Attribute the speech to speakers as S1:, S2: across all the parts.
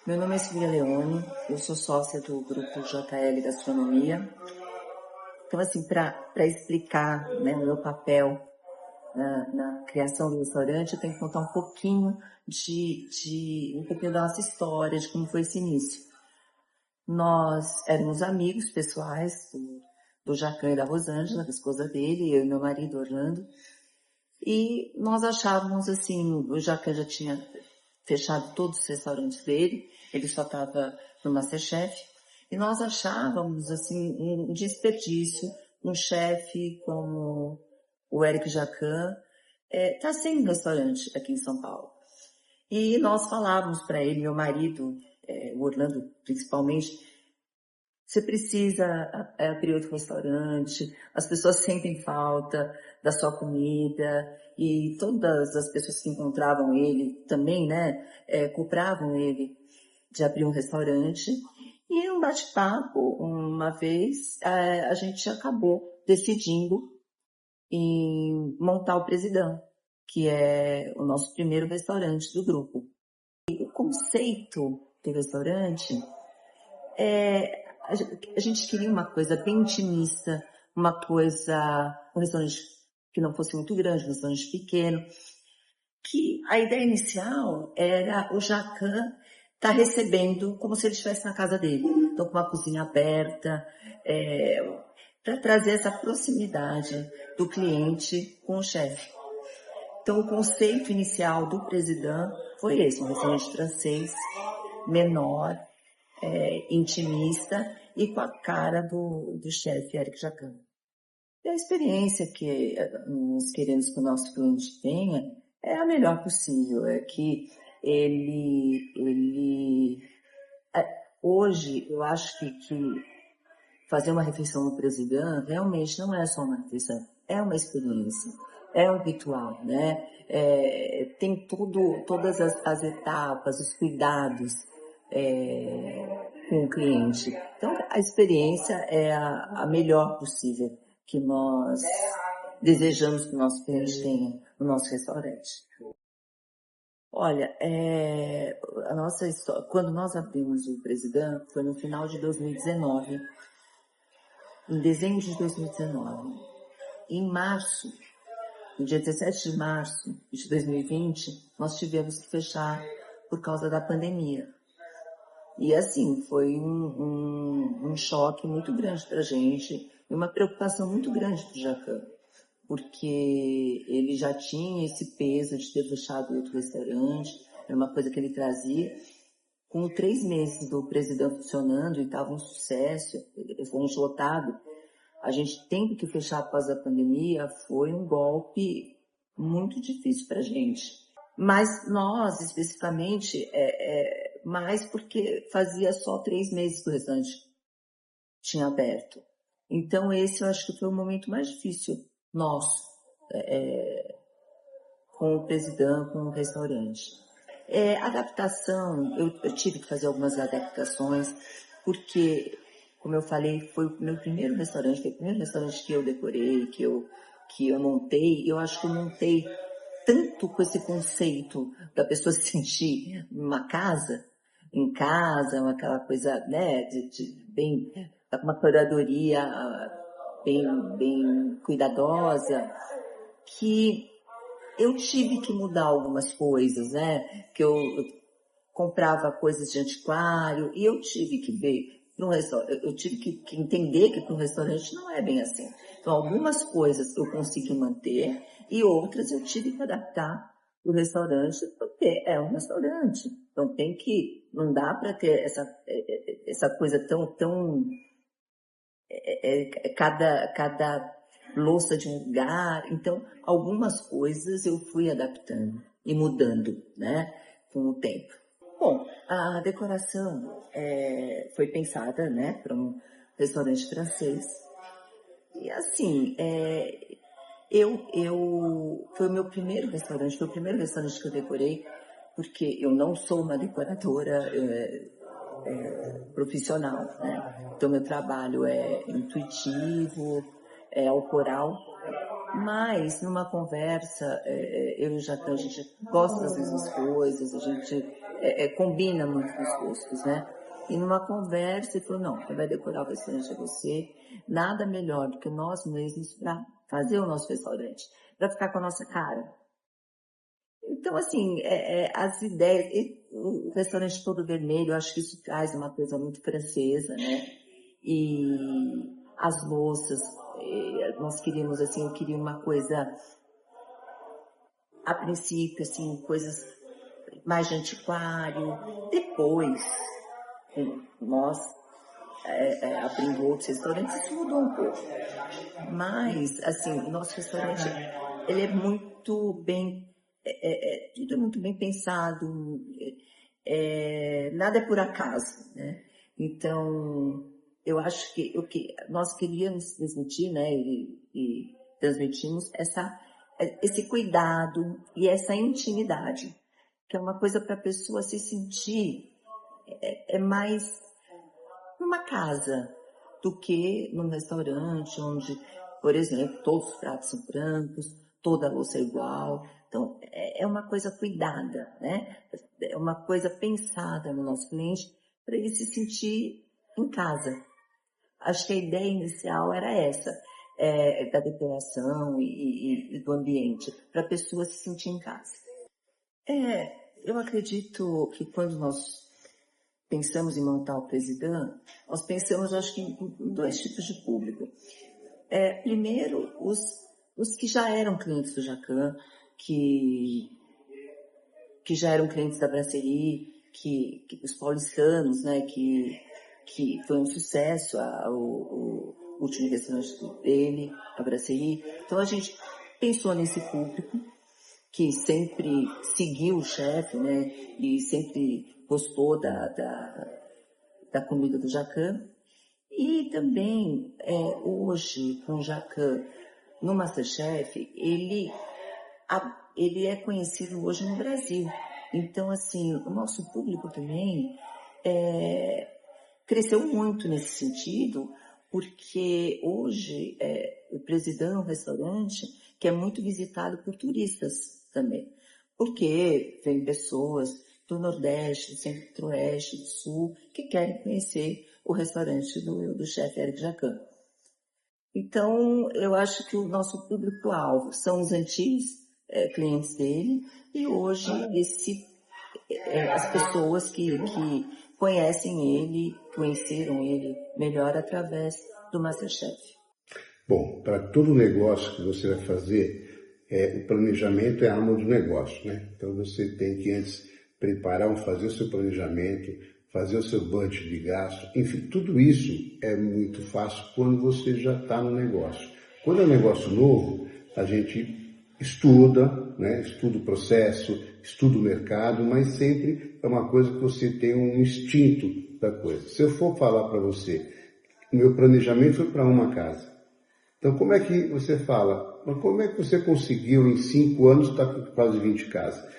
S1: Meu nome é Silvia Leone, eu sou sócia do grupo JL Gastronomia. Então, assim, para explicar, né, o meu papel na criação do restaurante, eu tenho que contar um pouquinho um pouquinho da nossa história, de como foi esse início. Nós éramos amigos pessoais do Jacan e da Rosângela, da esposa dele, eu e meu marido Orlando, e nós achávamos assim, o Jacan já tinha fechado todos os restaurantes dele, ele só estava no MasterChef, e nós achávamos assim um desperdício, um chefe como o Eric Jacan tá sem restaurante aqui em São Paulo. E nós falávamos para ele, meu marido, o Orlando principalmente, você precisa abrir outro restaurante, as pessoas sentem falta da sua comida, e todas as pessoas que encontravam ele também, né, cobravam ele de abrir um restaurante. E um bate-papo, uma vez, a gente acabou decidindo em montar o Presidão, que é o nosso primeiro restaurante do grupo. E o conceito do restaurante a gente queria uma coisa bem intimista, um restaurante que não fosse muito grande, um restaurante pequeno, que a ideia inicial era o Jacan estar recebendo como se ele estivesse na casa dele. Então, com uma cozinha aberta, para trazer essa proximidade do cliente com o chefe. Então, o conceito inicial do Presidão foi esse, um restaurante francês, menor, intimista e com a cara do chefe Eric Jacan. E a experiência que nós queremos que o nosso cliente tenha é a melhor possível, é que hoje eu acho que fazer uma refeição no Presidão realmente não é só uma refeição, é uma experiência, é um ritual, né? Tem todas as etapas, os cuidados com o cliente. Então, a experiência é a melhor possível que nós desejamos que o nosso cliente tenha no nosso restaurante. Olha, a nossa história, quando nós abrimos o Presidão, foi no final de 2019, em dezembro de 2019. Em março, no dia 17 de março de 2020, nós tivemos que fechar por causa da pandemia. E assim, foi um choque muito grande para a gente e uma preocupação muito grande para o Jacan, porque ele já tinha esse peso de ter fechado outro restaurante, era uma coisa que ele trazia. Com 3 meses do Presidão funcionando e estava um sucesso, restaurante lotado, a gente tendo que fechar após a pandemia foi um golpe muito difícil para a gente. Mas nós, especificamente, mais porque fazia só 3 meses que o restaurante tinha aberto. Então esse eu acho que foi o momento mais difícil nosso, com o Presidão, com o restaurante. Adaptação, eu tive que fazer algumas adaptações, porque, como eu falei, foi o meu primeiro restaurante, foi o primeiro restaurante que eu decorei, que eu montei. Eu acho que eu montei tanto com esse conceito da pessoa se sentir em casa, aquela coisa, né, bem, uma curadoria bem cuidadosa, que eu tive que mudar algumas coisas, né, que eu comprava coisas de antiquário e eu tive que ver eu tive que entender que para um restaurante não é bem assim. Então, algumas coisas eu consegui manter e outras eu tive que adaptar o restaurante, porque é um restaurante. Então, não dá para ter essa coisa tão cada louça de um lugar. Então, algumas coisas eu fui adaptando e mudando, né, com o tempo. Bom, a decoração foi pensada, né, para um restaurante francês. E assim, foi o meu primeiro restaurante, foi o primeiro restaurante que eu decorei, porque eu não sou uma decoradora profissional, né? Então meu trabalho é intuitivo, é autoral, mas numa conversa, eu e o Jacan, a gente gosta das mesmas coisas, a gente combina muito com os gostos, né? E numa conversa, ele falou, não, quem vai decorar o restaurante é você. Nada melhor do que nós mesmos para fazer o nosso restaurante, para ficar com a nossa cara. Então, assim, as ideias, o restaurante todo vermelho, eu acho que isso traz uma coisa muito francesa, né? E as louças, nós queríamos, assim, eu queria uma coisa, a princípio, assim, coisas mais de antiquário. Depois, nós abrindo outros restaurantes, isso mudou um pouco. Mas, assim, o nosso restaurante, ele é muito bem, tudo é muito bem pensado, nada é por acaso, né? Então, eu acho que o que nós queríamos transmitir, né, e transmitimos esse cuidado e essa intimidade, que é uma coisa para a pessoa se sentir mais numa casa do que num restaurante onde, por exemplo, todos os pratos são brancos, toda a louça é igual. Então, é uma coisa cuidada, né? É uma coisa pensada no nosso cliente para ele se sentir em casa. Acho que a ideia inicial era essa, da decoração e do ambiente, para a pessoa se sentir em casa. Eu acredito que quando nós pensamos em montar o Presidão, nós pensamos, acho que, em dois tipos de público. Primeiro, os que já eram clientes do Jacan, que já eram clientes da Brasserie, que os paulistanos, né, que foi um sucesso o último restaurante dele, a Brasserie. Então, a gente pensou nesse público, que sempre seguiu o chefe, né, e sempre gostou da comida do Jacan. E também, hoje, com o Jacan no MasterChef, ele é conhecido hoje no Brasil. Então, assim, o nosso público também cresceu muito nesse sentido, porque hoje o Presidão é um restaurante que é muito visitado por turistas também. Porque vem pessoas do Nordeste, do Centro-Oeste, do Sul, que querem conhecer o restaurante do chefe Éric Jacan. Então, eu acho que o nosso público-alvo são os antigos clientes dele e hoje as pessoas que conhecem ele, conheceram ele melhor através do MasterChef.
S2: Bom, para todo negócio que você vai fazer, o planejamento é a alma do negócio, né? Então você tem que antes fazer o seu planejamento, fazer o seu budget de gasto, enfim, tudo isso é muito fácil quando você já está no negócio. Quando é um negócio novo, a gente estuda, né? Estuda o processo, estuda o mercado, mas sempre é uma coisa que você tem um instinto da coisa. Se eu for falar para você, o meu planejamento foi para uma casa. Então, como é que você fala? Mas como é que você conseguiu, em 5 anos, estar com quase 20 casas?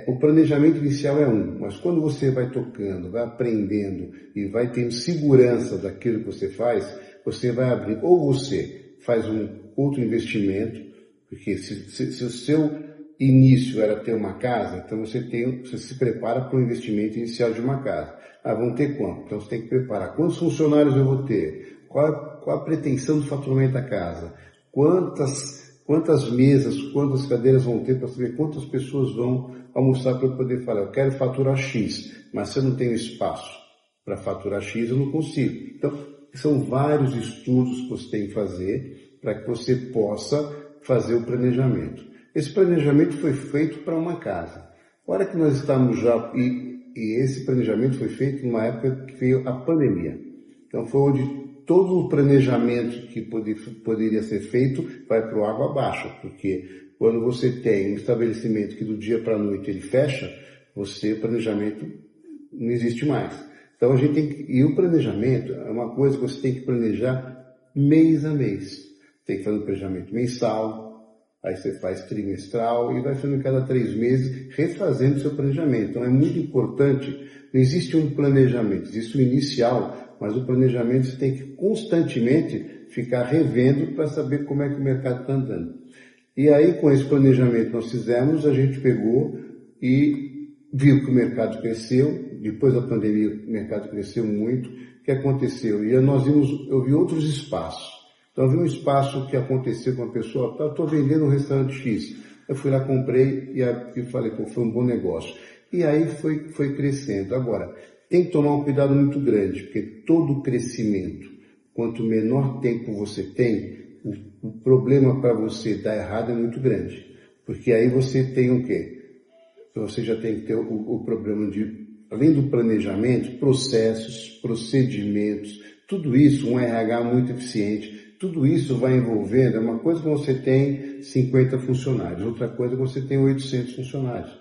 S2: O planejamento inicial é mas quando você vai tocando, vai aprendendo e vai tendo segurança daquilo que você faz, você vai abrir. Ou você faz um outro investimento, porque se o seu início era ter uma casa, então você se prepara para o investimento inicial de uma casa. Vão ter quanto? Então você tem que preparar. Quantos funcionários eu vou ter? Qual a pretensão do faturamento da casa? Quantas mesas, quantas cadeiras vão ter para saber quantas pessoas vão almoçar para eu poder falar, eu quero faturar X, mas se eu não tenho espaço para faturar X, eu não consigo. Então, são vários estudos que você tem que fazer para que você possa fazer o planejamento. Esse planejamento foi feito para uma casa. A hora que nós estamos já, e esse planejamento foi feito numa época que veio a pandemia. Então, foi onde todo o planejamento que poderia ser feito vai para o água abaixo, porque quando você tem um estabelecimento que do dia para a noite ele fecha, o planejamento não existe mais. Então a gente tem que, e o planejamento é uma coisa que você tem que planejar mês a mês. Tem que fazer um planejamento mensal, aí você faz trimestral e vai fazendo cada 3 meses, refazendo o seu planejamento. Então é muito importante, não existe um planejamento, existe um inicial, mas o planejamento você tem que constantemente ficar revendo para saber como é que o mercado está andando. E aí, com esse planejamento que nós fizemos, a gente pegou e viu que o mercado cresceu, depois da pandemia o mercado cresceu muito. O que aconteceu? Eu vi outros espaços. Então, eu vi um espaço que aconteceu com a pessoa, estou vendendo um restaurante X. Eu fui lá, comprei e falei, pô, foi um bom negócio. E aí foi crescendo. Agora, tem que tomar um cuidado muito grande, porque todo crescimento, quanto menor tempo você tem, o problema para você dar errado é muito grande. Porque aí você tem o quê? Você já tem que ter o problema de, além do planejamento, processos, procedimentos, tudo isso, um RH muito eficiente, tudo isso vai envolvendo, é uma coisa que você tem 50 funcionários, outra coisa que você tem 800 funcionários.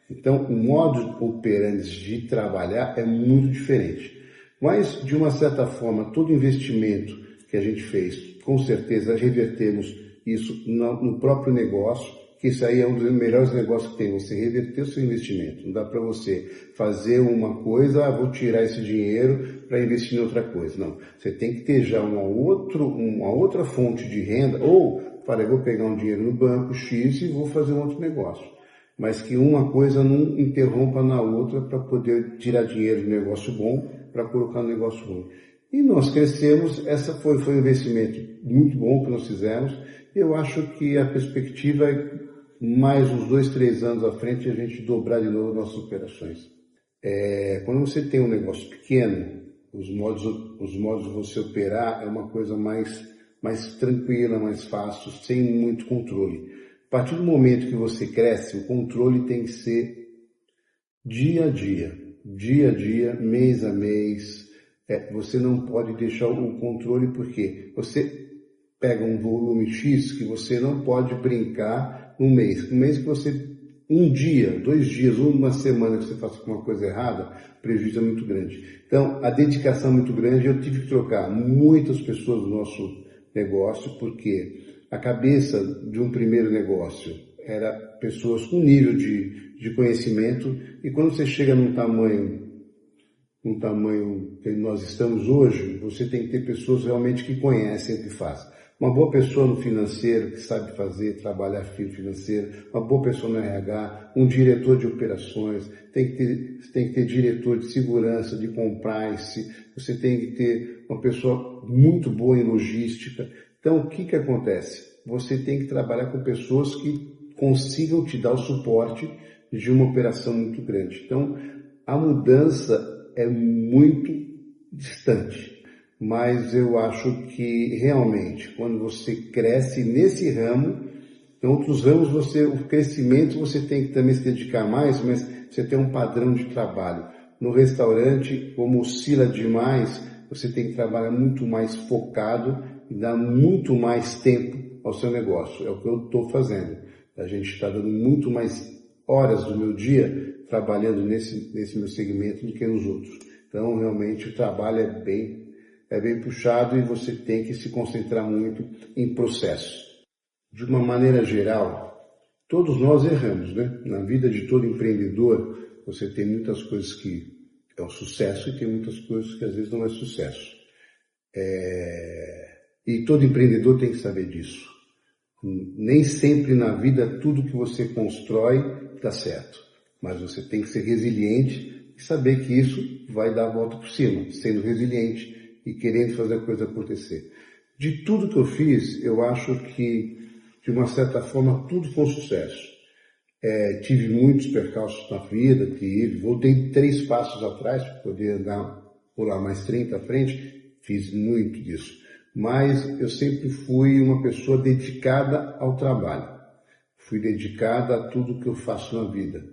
S2: Então, o modo operandi de trabalhar é muito diferente. Mas, de uma certa forma, todo investimento que a gente fez, com certeza, revertemos isso no próprio negócio, que isso aí é um dos melhores negócios que tem, você reverter o seu investimento. Não dá para você fazer uma coisa, vou tirar esse dinheiro para investir em outra coisa. Não, você tem que ter já uma outra fonte de renda, ou, eu vou pegar um dinheiro no banco X e vou fazer um outro negócio. Mas que uma coisa não interrompa na outra para poder tirar dinheiro do negócio bom para colocar no negócio ruim. E nós crescemos, essa foi um investimento muito bom que nós fizemos. Eu acho que a perspectiva é mais uns 2, 3 anos à frente a gente dobrar de novo nossas operações. Quando você tem um negócio pequeno, os modos de você operar é uma coisa mais tranquila, mais fácil, sem muito controle. A partir do momento que você cresce, o controle tem que ser dia a dia, mês a mês. Você não pode deixar o controle porque você pega um volume X que você não pode brincar um mês. Um mês que você, um dia, 2 dias, uma semana que você faça uma coisa errada, o prejuízo é muito grande. Então, a dedicação é muito grande. Eu tive que trocar muitas pessoas do nosso negócio, porque a cabeça de um primeiro negócio era pessoas com nível de conhecimento, e quando você chega num tamanho que nós estamos hoje, você tem que ter pessoas realmente que conhecem o que faz. Uma boa pessoa no financeiro, que sabe trabalhar financeiro, uma boa pessoa no RH, um diretor de operações, você tem que ter diretor de segurança, de compliance, você tem que ter uma pessoa muito boa em logística. Então, o que acontece? Você tem que trabalhar com pessoas que consigam te dar o suporte de uma operação muito grande. Então, a mudança é muito distante. Mas eu acho que realmente, quando você cresce nesse ramo, em outros ramos o crescimento você tem que também se dedicar mais, mas você tem um padrão de trabalho. No restaurante, como oscila demais, você tem que trabalhar muito mais focado e dar muito mais tempo ao seu negócio. É o que eu estou fazendo. A gente está dando muito mais horas do meu dia trabalhando nesse meu segmento do que nos outros. Então, realmente, o trabalho é bem puxado e você tem que se concentrar muito em processos. De uma maneira geral, todos nós erramos, né? Na vida de todo empreendedor, você tem muitas coisas que é um sucesso e tem muitas coisas que às vezes não é sucesso. E todo empreendedor tem que saber disso. Nem sempre na vida tudo que você constrói está certo, mas você tem que ser resiliente e saber que isso vai dar a volta por cima, sendo resiliente e querendo fazer a coisa acontecer. De tudo que eu fiz, eu acho que, de uma certa forma, tudo foi um sucesso. Tive muitos percalços na vida, voltei 3 passos atrás para poder pular mais 30 à frente, fiz muito disso. Mas eu sempre fui uma pessoa dedicada ao trabalho. Fui dedicada a tudo que eu faço na vida.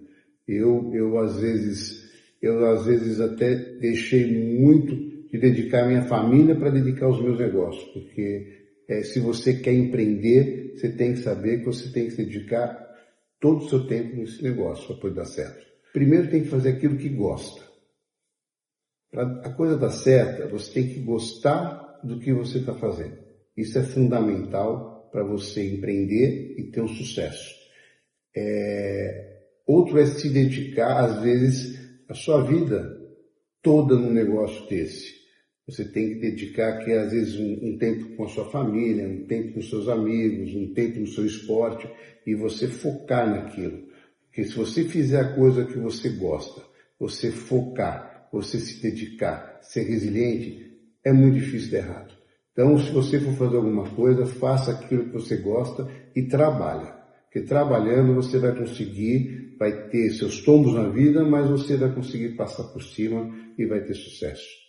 S2: Eu às vezes até deixei muito de dedicar a minha família para dedicar aos meus negócios, porque se você quer empreender, você tem que saber que você tem que se dedicar todo o seu tempo nesse negócio para poder dar certo. Primeiro tem que fazer aquilo que gosta. Para a coisa dar certo, você tem que gostar do que você está fazendo. Isso é fundamental para você empreender e ter um sucesso. Outro é se dedicar, às vezes, a sua vida toda num negócio desse. Você tem que dedicar, às vezes, um tempo com a sua família, um tempo com seus amigos, um tempo no seu esporte, e você focar naquilo. Porque se você fizer a coisa que você gosta, você focar, você se dedicar, ser resiliente, é muito difícil dar errado. Então, se você for fazer alguma coisa, faça aquilo que você gosta e trabalha. Porque trabalhando você vai conseguir, vai ter seus tombos na vida, mas você vai conseguir passar por cima e vai ter sucesso.